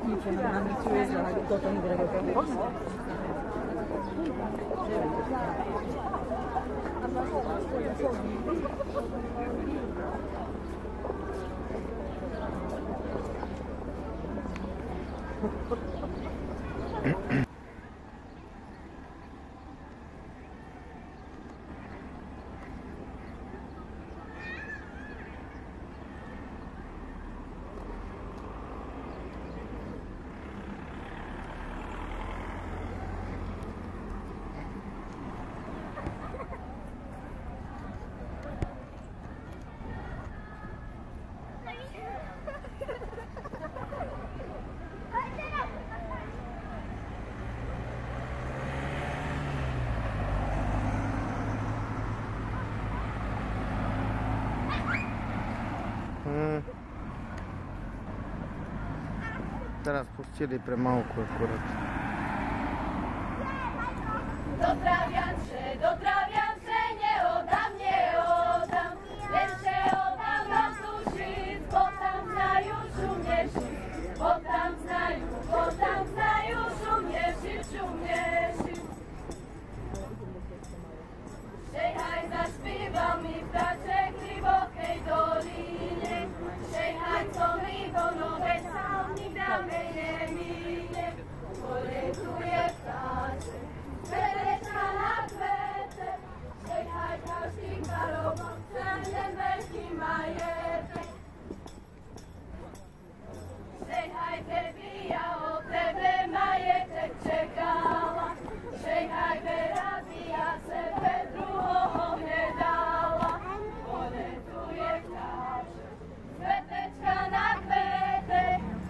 dice, non hanno chiuso la cosa di Teraz pustili pre Mauku akurát. Do Traviance, neodám, len že odám na Sušic, bo tam znajú šumnešic, šumnešic. Šejhaj zaspíval mi v Taček v hlibokej dolíne, šejhaj co mi do nové salmy dámej nemíne, poletuje vtáček, vedečka na kvete, šejhaj každý parobok, ten veľký majetek. Šejhaj tebi, ja o tebe majetek čekala, šejhaj verady, ja sebe druhoho nedala, poletuje vtáček, vetečka na kvete,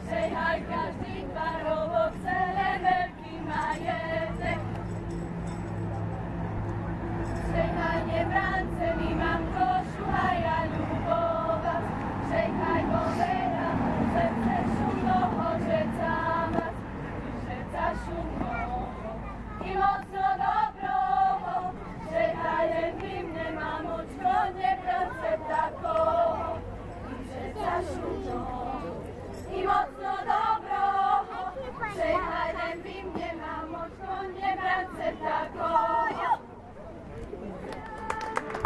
šejhaj každý tvarovok, celé veľký majetek. Šejhaj nebrance, my mám košu a ja ľubovať, šejhaj povera, srdce šumnoho žecámať, žeca šumnoho i mocno dobroho, šejhaj len vy mne, mamočko, nebrance takoho, žeca šumnoho i mocno dobroho, šejhaj len vy mne, mamočko, nebrance takoho.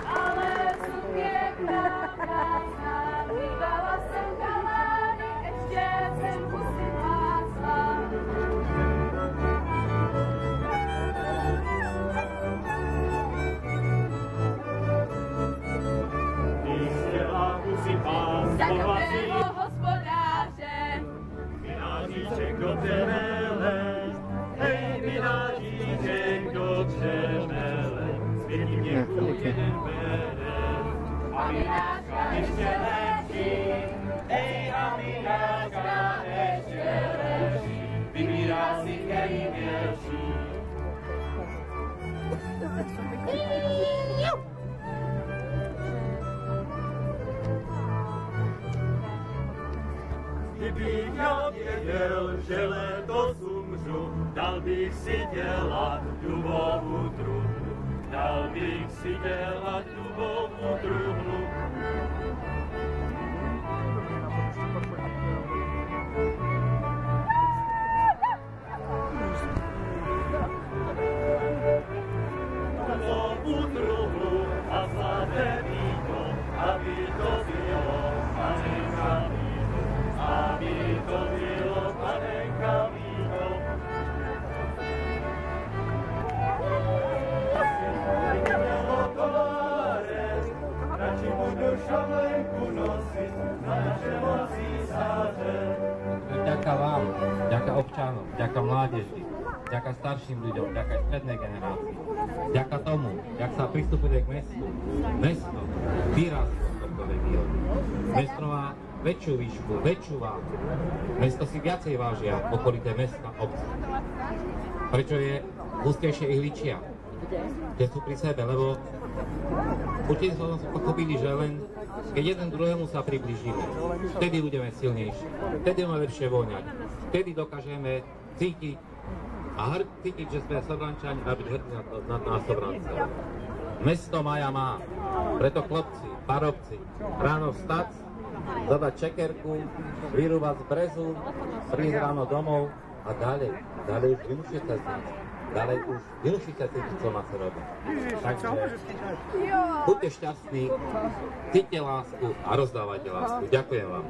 Ale sukienka krásna, vydala sem kalány, ešte sem pustit pásla. Ty stela kusy pás, Za dobrého hospodáře, vynážíček do přemele, hej, vynážíček do přemele, světím něku jeden bere, a vynáška ještě lepší, hej, a vynáška ještě lepší, vybírá si který větší. Kdybych já věděl, že letos umřu, dal bych si dělat dubovou truhlu. Dal bych si dělat dubovou truhlu. Dubovou truhlu a zlaté víno, aby to bylo panenka víno, aby to bylo panenka víno. Radši budu šalenku nosit za našeho císaře. Vďaka vám, vďaka občanom, vďaka mládeži, vďaka starším ľuďom, vďaka strednej generácii, vďaka tomu, jak sa pristupuje k mestu. Mesto vyrastlo v tomto regióne. Mesto má väčšiu výšku, väčšiu váhu. Mesto si viacej vážia okolité mesta, obce. Prečo je hustejšie ihličia? Kde sú pri sebe, lebo určite som pochopili, že len keď jeden druhému sa priblížime, vtedy budeme silnejší, vtedy budeme lepšie voňať, vtedy dokážeme cítiť, že sme Sobrančani a byť hrdí na nás Sobrancov. Mesto Maja má. Preto chlopci, parobci, ráno vstať, zadať čekerku, vyrúbať z brezu, prísť ráno domov a ďalej už vynúčite z nás. Ďalej už vynúčite si, čo má sa robiť. Takže buďte šťastní, cíťte lásku a rozdávajte lásku. Ďakujem vám.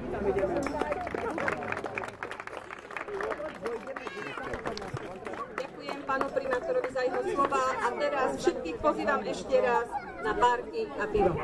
Ďakujem pánu primátorovi za jeho slova a teraz všetkých pozývam ešte raz na párky a pivo.